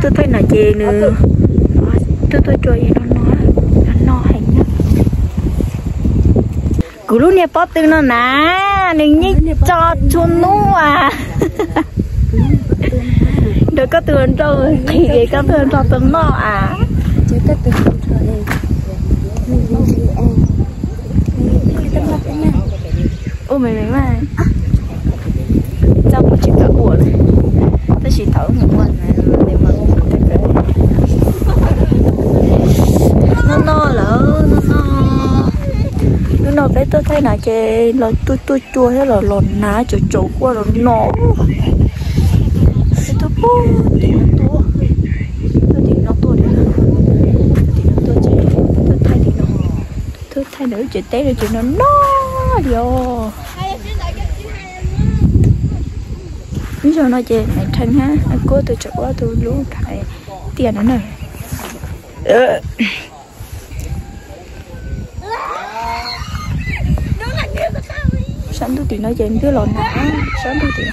tôi thấy là chị nữa tôi chơi nó hành nhá cứ lúc này bóp từ nó nè đừng như cho chuồn nu à được có tường rồi thì vậy có tường cho tường nó à chứ có tường rồi ôi mày mà trong một chiếc cỡ buồn tôi chỉ thở một lần để mà nó lỡ nó bé tôi thấy là chơi là tôi chua thế là lòn ná chỗ qua là nó tôi thay nữa chị té rồi chị nó vô bây giờ nó chị này thân ha cô tôi chọn quá tôi lú thải tiền nữa này sáng tôi tiền nói chuyện cứ lòn nã sáng tôi tiền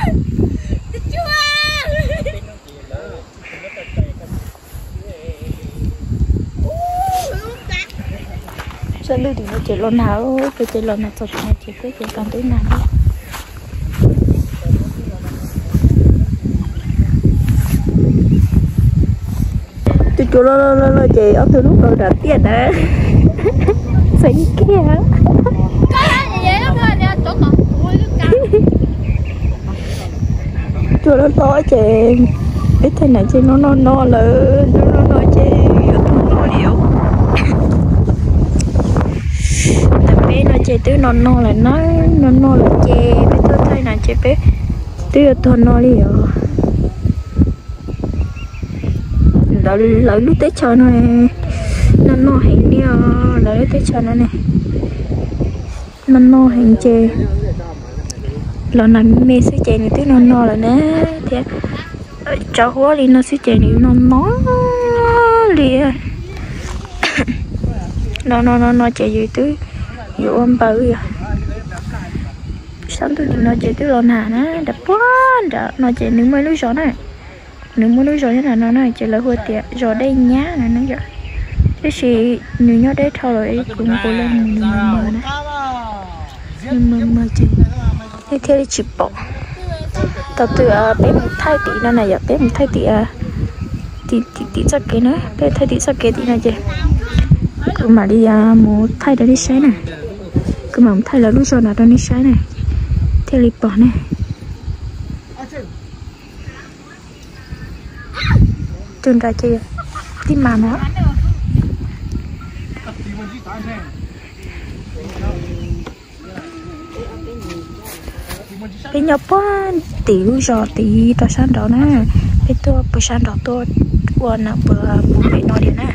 sáng tôi tiền nói chuyện lòn nào tôi chơi lòn nào cho chị chị cứ chơi con tới nào tôi chua lo chị ở từ lúc đầu tiền nè xanh kia chua nó to chị ít thế này chị nó lớn nó chị nó điệu tại bé nó chị tứ nó là nó là chị bé tôi thấy là chị bé tứ tôi nó điệu đó lấy lúc tết cho nó hành đi lấy lúc tết cho nó này nó hành chê lần này mẹ sẽ chè này tiếng nó là nè thì cháu hóa đi nó sẽ chè này nó liền nó chè gì tứ dụ ông bự vậy sáng tôi nó chè tứ lần hà nè đập quá đã nó chè những mấy lúa gió này những mấy lúa gió như là nó này chè là hơi tiệt gió đây nhá này nó vậy cái gì nếu nhớ đấy thôi rồi cũng cố lên mờ này mờ chè thế theo chị bỏ tập từ bé một thay tí nó này bé một thay tí sắc cái nữa bé thay tí sắc cái tí này chị cứ mà đi một thay đó đi sấy này cứ mà một thay là lúc sau nào đó đi sấy này theo lịch bỏ này tuần ra chị tim mà nó cái nhập tiểu rồi tí tao sáng đó nè cái tôi bữa sáng đó tôi quên là bữa mẹ nói đi nè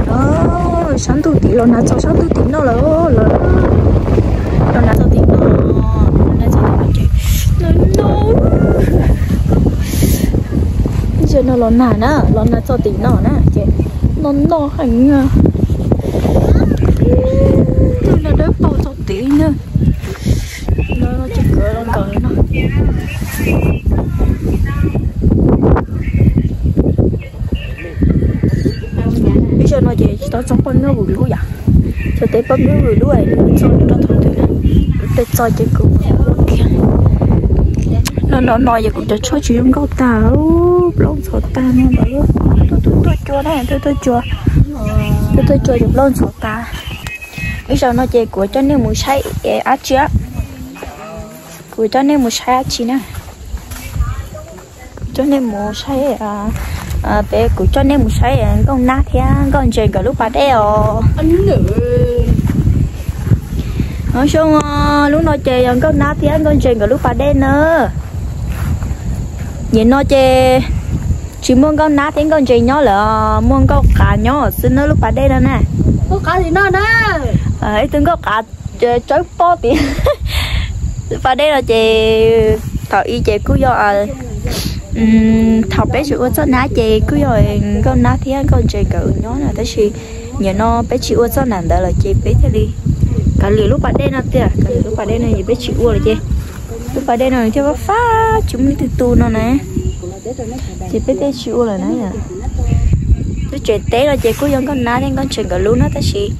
đó sáng tôi tí lo nào cho sáng tôi tí nó lỡ lo nào cho tí nó chị giờ nó lon nà cho tí nó nè chị nó hành nó đỡ bao cho tí nữa nó chỉ cửa nó cởi nó bây giờ nó chỉ tao trong con nó vừa lúa vậy cho tới bấm nó vừa lúa này cho nó thôi nữa để cho chị cũng nó nói vậy cũng cho chuyện câu tao lon sổ ta nó bảo tôi chua này tôi chua được lon sổ ta bây giờ nó chơi của cho nên muốn say ác chứ của cho nên muốn say ác chi nè cho nên muốn say bé của cho nên muốn say con nát thế con chơi cả lúc bà đeo nói chung lúc nó chơi con nát thế con chơi cả lúc bà đeo nữa vậy nó chơi chỉ muốn con nát thế con chơi nhỏ là muốn con cá nhỏ xin nó lúc bà đeo nè có cá gì nó nè ấy từng có cả chối bó tiền và đây là chị thọ y chị cứ do thọ bé chịu có ná chị cứ rồi con ná thì con chơi cỡ nó là tới khi nhà nó bé chịu sao nản đó là chị bé thế đi cả lì lúc bạn đen nó tiệt cả lì lúc bạn đen này bé chịu là chị lúc bạn đen này theo phá chúng đi từ tu nó nè chị bé chịu là nãy à tôi chuyện té là chị cứ giống con ná nên con chuyện cả luôn nó ta chỉ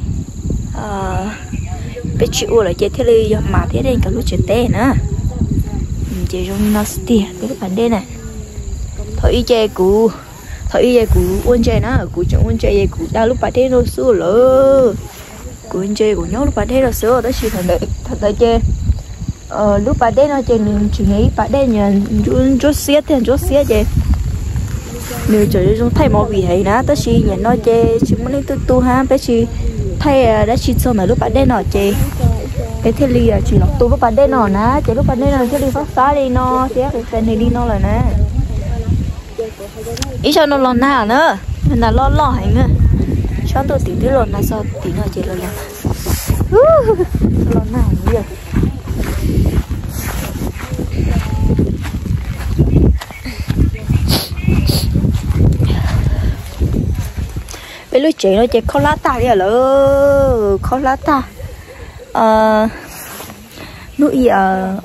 bé chịu là chị thế đi mà thế nên cả lúc chuyện té nữa chị trong nó tiệt bé lúc bạn đen này thôi chị cụ uốn chơi nó cụ chẳng uốn chơi cụ đa lúc bạn thế nó xưa lỡ cụ uốn chơi cụ nhóc lúc bạn thế nó xưa đó chỉ thật đấy chơi lúc bạn thế nó chơi mình chỉ nghĩ bạn thế nhà chút xía chơi nếu chơi trong thay màu vì hay nè đó chỉ nhà nó chơi chỉ muốn đi tu ha bé chỉ thay đã chỉ xong là lúc bạn thế nó chơi cái thế li chỉ là tu lúc bạn thế nó nè chơi lúc bạn thế nó chơi đi phát xá đi nó chơi cái fan này đi nó là nè ý cho nó lo nào nữa nên là lo hành nữa cho tôi tính lo nào sao tính là chỉ lo nào nhiều bây lúc chị nó chỉ khó lá ta đi lỡ khó lá ta nuôi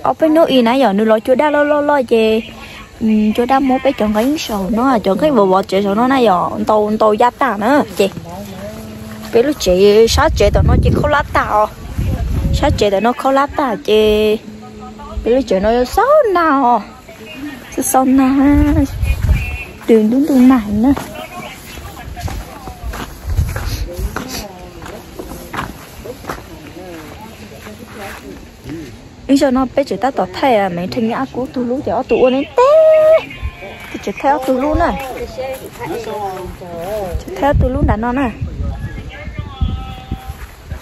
ở bên nuôi nãy giờ nuôi lo chưa đã lo chị cho đám mốt bé chọn cái sầu nó chọn cái bò chị sầu nó nãy giờ tàu giá ta nữa chị bé lúc chị sát chị tụi nó chỉ khó lá ta sát chị tụi nó khó lá ta chị bé lúc chị nó xấu nào đường đúng đường này nữa bây giờ nó bé chỉ ta tỏ thay à mấy thằng nhã cũ tu lú cho tụ lên té chỉ theo tu lú này theo tu lú đàn nó nè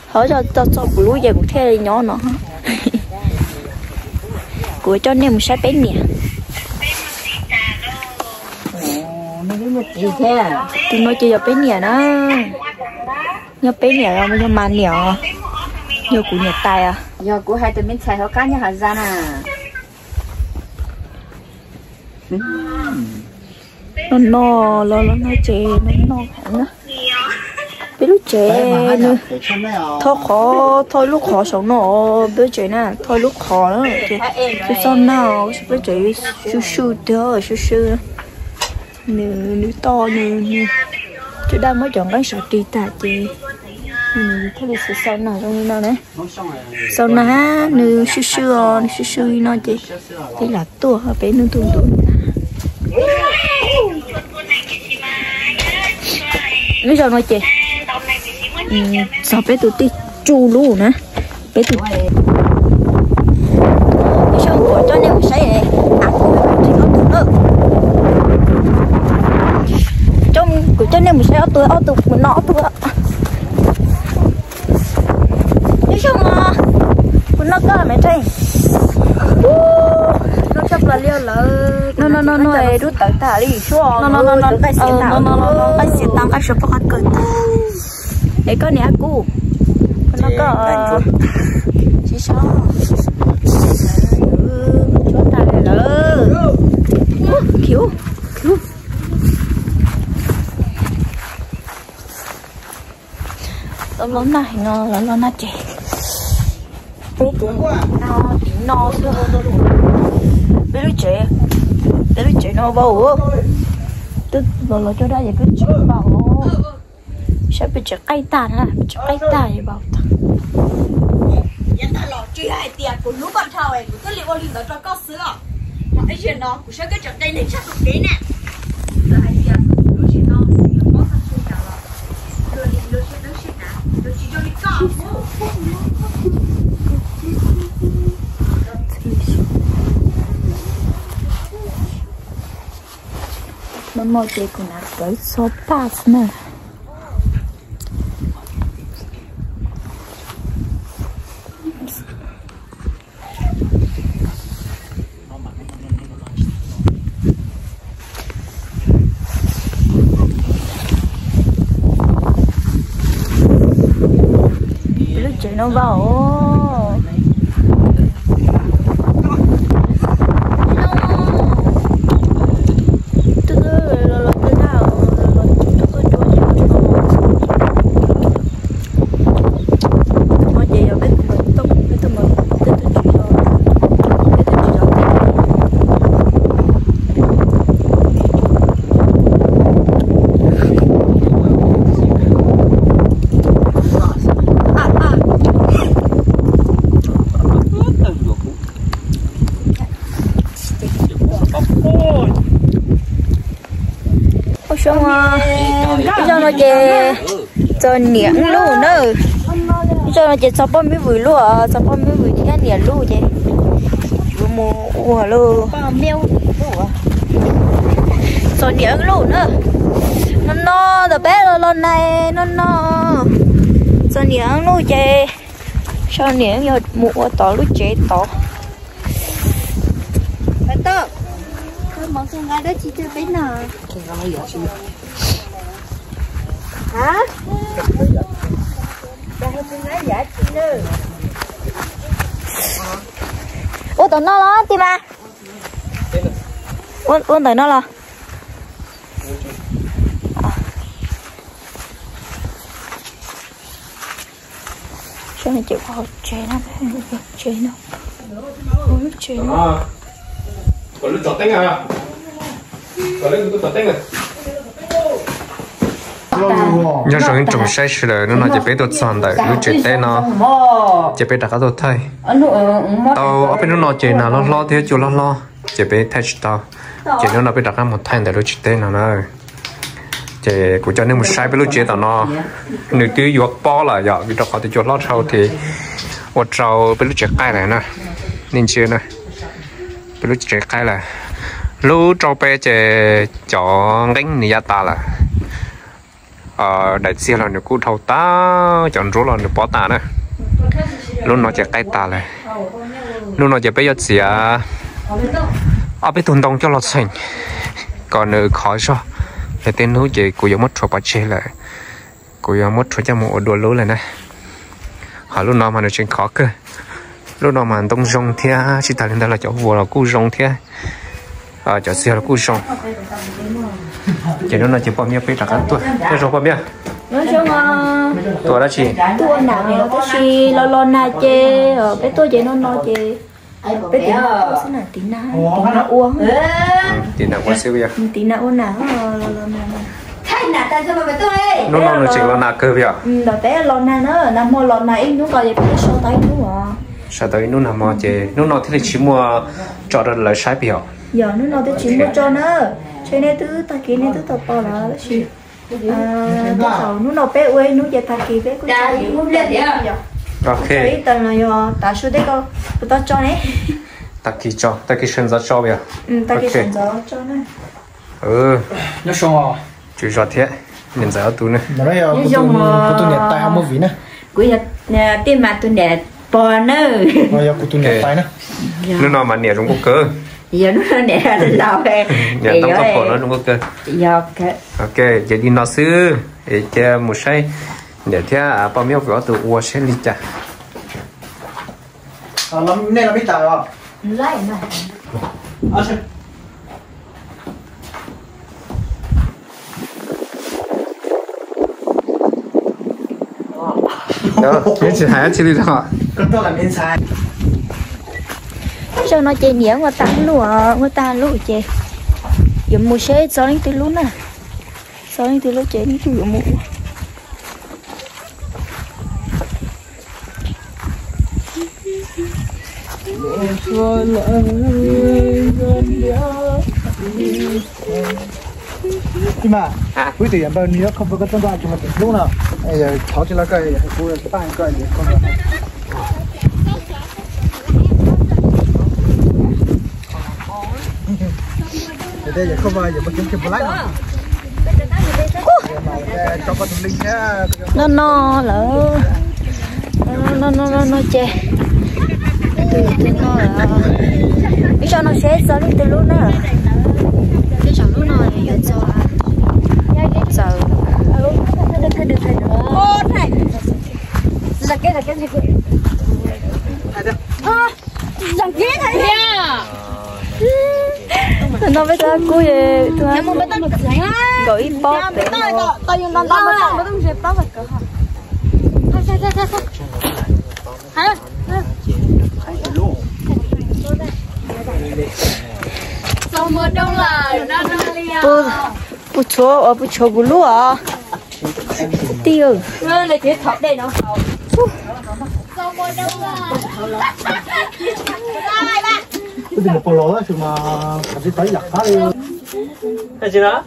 hỏi cho lú giờ cũng theo nhỏ nó của cho nên một sai bé nhỉ gì thế à tụi nó chơi bé nhỉ đó nhớ bé nhỉ rồi bây giờ màn nhỉ nhớ của nhật tài à giờ của hai tụi mình xài họ cá nhà hàng gian à nó chè nó hẳn á biết lúc chè nữa thôi lúc khó sống nó biết chè nè thôi lúc khó nữa chứ sao nào biết chè su đó su nữ to nữa chứ đang mới chọn cái sợi tì tà chè thế thì sau nào trong nó đấy sau nào nữ su nó chị thế là tua bé nữ tung bây giờ nói chị sao bé tụi ti chu luôn nè bé tụi bây giờ của cho nên một này ăn thì nó tụi nữa trong của cho nên một sẽ tụi mình nó tụi nói chung mà nó có mẹ trai nó chấp là liêu là nó ấy rút tận thả đi xuống nó cái xịt tao cái số phát cơn để có nè cô nó có chỉ sao chỗ ta này là cứu lớn này nó trẻ nó bé lúc trẻ nó bầu tức là cho ra vậy cứ chịu bầu sẽ bị chặt cây tàn à chặt cây tàn vậy bầu hiện tại là truy hai tiền của lúc ban thầu ấy của cái liệu linh đó cho có sữa mà cái chuyện đó của sẽ cái chặt cây này chắc được đấy nè là hai tiền lúc chuyện đó thì có thật sự nào là rồi lúc chuyện đó chuyện nào rồi chỉ cho đi cọ nó mò chơi của nó tới số pass nè lúc chơi nó vào xong cho nó chè cho niệm luôn nữa cho nó chè cho bao nhiêu vừa luôn cho bao nhiêu vừa thì ăn niệm luôn chè vừa mua luôn cho niệm luôn nữa nó được bé lần này nó cho niệm luôn chè cho niệm giờ mua tỏ lúc chè tỏ phải tao món xương gà đó chỉ cho bé nào hả? Ủa tụi nó lo tim à? Ủa tụi nó lo sao này chịu khó chế nó chế nó còn lúc chọn à? Còn lúc chọn à? nhớ rằng trồng sai sự đời nó chỉ biết được chọn đời lúc chơi tết nó chỉ biết đặt các đồ thay tao ở bên nó chơi nào nó lo thế chú lo chỉ biết thay tao chỉ nó biết đặt các một thay để lúc chơi tết nào nữa chỉ cũng cho nên một sai bên lúc chơi tao nó nửa tiếng vừa bỏ là giờ vì đó có thể cho lót sau thì một trâu bên lúc chơi cay này nè nên chơi nè bên lúc chơi cay là lúc trâu bé chơi chọn đánh này ta là đại xe là nó cú thâu ta chọn rú là nó bỏ ta nè lúc nó chạy cay ta này lúc nó chạy bây giờ chỉ ở bên tuần đông cho lọt xanh còn nữa khó cho để tên nó chỉ cũng giống mất cho bà chơi lại cũng giống mất cho một đùa lúa này nè họ lúc nào mà nó chuyện khó cơ lúc nào mà đông rong thia chỉ ta lên đây là chỗ vừa là cú rong thia chỗ xe là cú rong chỉ nó chỉ bao nhiêu bây giờ các tuổi cái số bao nhiêu tuổi đó chị tuổi nào đó chị lo na chê ở bé tôi chị nó chê bé tí nào sẽ là tí nào uống tí nào uống siêu vậy tí nào uống nào nó chỉ lo na cơ vậy là bé lo na nữa nằm mua lo na ít nó coi vậy số tay nữa sao tới nó nằm mua chị nó thì chỉ mua cho được lời sai biểu giờ nó tới chỉ mua cho nó cho nên thứ ta kia nên thứ tập bao là gì nó bé quê nó giờ ta kia bé cũng ok cái tầng là do ta số đấy cô ta cho đấy ta kia sinh ra cho vậy ta kia sinh ra cho nó nó xong à chú cho thế nên giờ tụi này nó nói của tụi nhật tay không có vị nữa của nhật tiền mà tụi nhật bò nữa rồi của tụi nhật tay nữa nó nói mà nhẹ trong cuộc cơ giờ nó nè là lâu cái nhà tông tóc của nó trong cuộc cơ ok giờ đi nó xứ để cho một say để theo bao nhiêu vỏ từ uo sẽ đi chả làm nên là biết tài không lại mà đó cái chuyện hay chứ đi thôi con tôi làm inside cho nó chơi nhẹ người ta lúa chơi dùng mua xe cho đến từ lúa nè cho đến từ lúa chơi đến từ mua nhưng mà quý tiền bao nhiêu không có tương quan cho mình lúc nào bây giờ tháo cho nó cái cô là cái cái gì con đây giờ không bao giờ mà kiếm cái lái nào cho con linh nhá nó lỡ nó chê từ nó là biết cho nó sẽ cho đến từ lúc nữa cái chọn lúc nào thì giờ giờ thay được ô này là cái gì làm cái này nha nó bây giờ cô về em muốn bắt đầu gọi bóp để tao dùng đòn tao bắt đầu dẹp bóp vật cỡ hả xong một đông là bu chúa bu lúa tiêu nó là chế thọt đây nó xong một đông là cái một lỗ đó mà phải tới giặt phá đi cái gì đó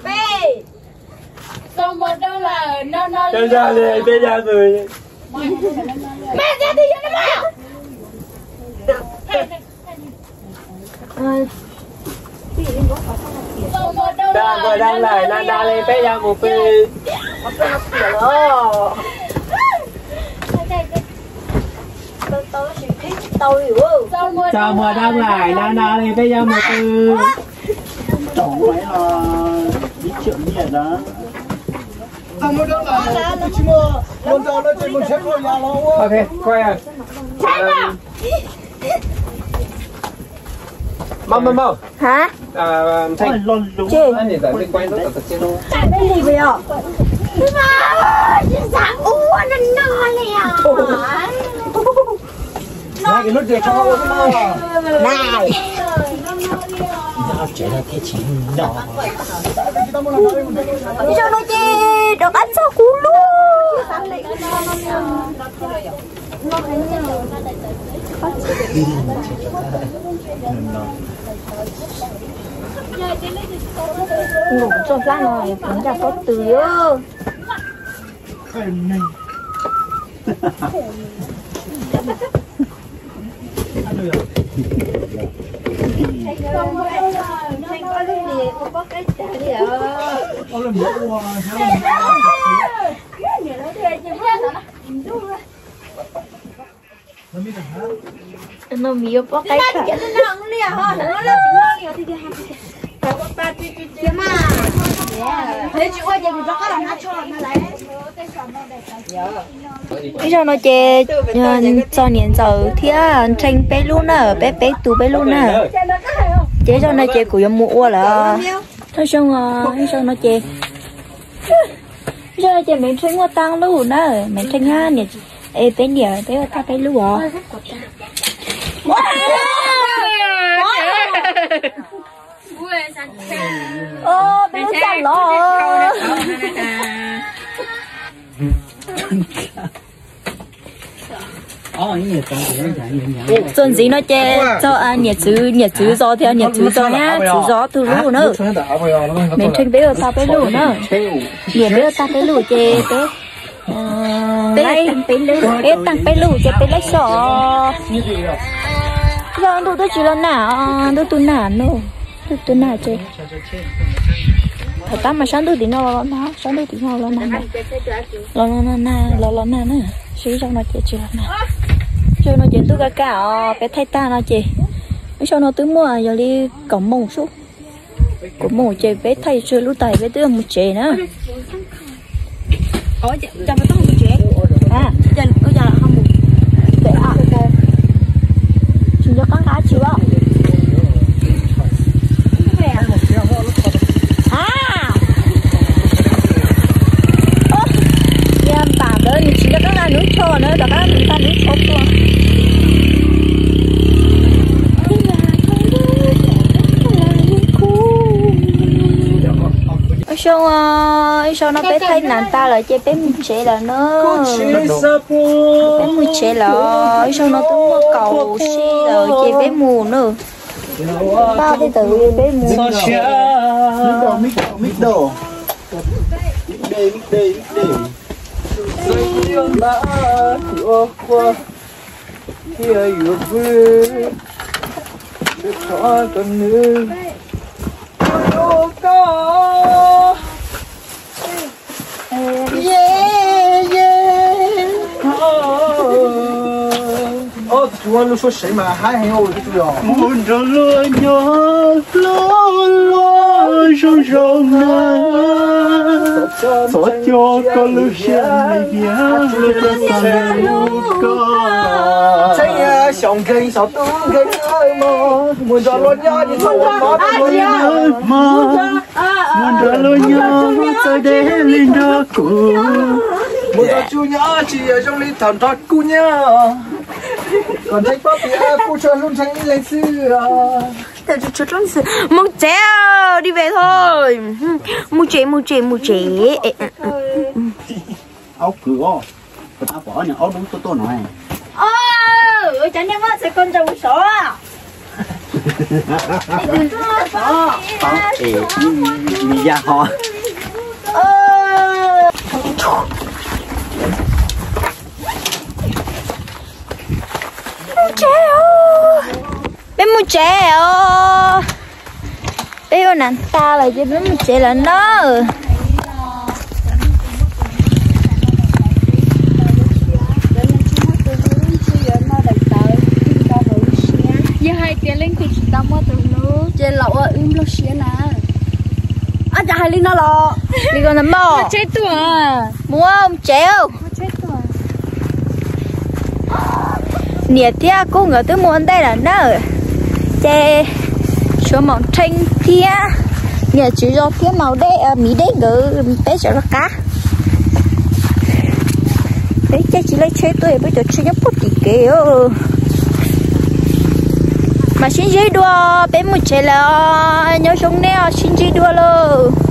Xong một đâu là nó Cho ra đi, bây giờ rồi. mẹ ra đi cho nó mà. Ta vừa đang lại là đa lên bây giờ một phi. Chào mùa đang lại là đa lên bây giờ một phi. Tổng mấy là ít triệu nhiệt đó. Tao mới đó là chỉ một giờ nó chỉ một chiếc thôi nhà nó. Ok, quay à. Mau. Hả? Thanh. Chị. Anh nhìn thấy quay nó thật chứ đâu. Cái gì vậy ạ? Này cái nút để cho nó. Này. Chỉ là cái chỉ nhỏ. Cho nó chê được ăn sao cú luôn. Ngủ cho ra này cũng chả có từ ơ. Cái này. Nó miêu bó cái cả. Bây giờ nó chơi cho年早天tranh bé luôn nè, bé tụ bé luôn nè. Chế cho nó chơi của em mua là. Thôi xong nó chơi. Bây giờ nó chơi mình tranh qua tăng luôn nè, mình tranh ha nè. Ê bé nhờ bé ta bé luôn à. Bé sẵn lo. Xuân gì nó chê cho nhiệt chữ gió theo nhiệt chữ gió nhá, chữ gió từ lũ nữa. Mình tranh bé ở ta bé lũ nữa. Nhiệt bé ở ta bé lũ chê bé. Bé tăng bé lũ chê bé lấy sọ. Giờ tôi chỉ là nà, tôi nà nữa. Tôi nà chê. Thật ta mà sáng tôi tí nào nó, sáng tôi tí nào lo nà. Lo nà nè. Xí trong nó chê chưa nè. Cho nó chuyện tôi cả bé thay ta nó chị. Cho nó tới mua giờ đi cổng mông xuống. Cổng mông chị bé thay chưa lúc tay bé tới một chị nữa. Ủa cho nó một chị. À, Giờ là không một. bé à. Chúng cho con cá chịu không? Chỉ là các núi trò nữa, là các người ta núi trò luôn. Sao nó bé thấy nàng ta là chơi bé một trẻ là nó bé một trẻ là sao nó cũng có cầu xí là chơi bé mù nữa. Bao cái từ bé mù. Mít đồ. Mít đây. Hãy chú ăn lúc sấy mà hai hành hậu cái chú nhỏ. Muốn cho lúa nhỏ lúa rong xót cho con lúa xanh lúa xanh lúa thấy sòng cây sọt tung cây mơ muốn cho lúa nhỏ thì thôi nó lúa nhỏ muốn cho lúa nhỏ tới để lên đó cũ muốn cho chú nhỏ chỉ ở trong ly thảm thoát cũ nhá. Còn thấy bác thì cô cho luôn tránh đi lấy sư Tại chú trốn sư Một trẻ đi về thôi. Một trẻ áo cửa ta bỏ những áo đúng tôi nói Chẳng nhớ sẽ con trâu sổ à. Mì da ho bé mua trẻ ô bé con nàng ta là chứ bé mua trẻ là nó giờ hai tiền lên thì chỉ tao mua từ nó chơi lẩu ở lo xía nè à giờ hai lên nó lọ đi con nắm bò chết tuổi mua không trẻ không chết tuổi nè tia cô ngờ tôi muốn đây là nó chè số màu xanh tia nè chỉ do tia màu đen mỹ đen ngờ bé sợ nó cá đấy chè chỉ lấy chơi tôi bây giờ chơi nhấp phút gì kìa mà xin giấy đua bé một trẻ là nhớ sống nè xin giấy đua luôn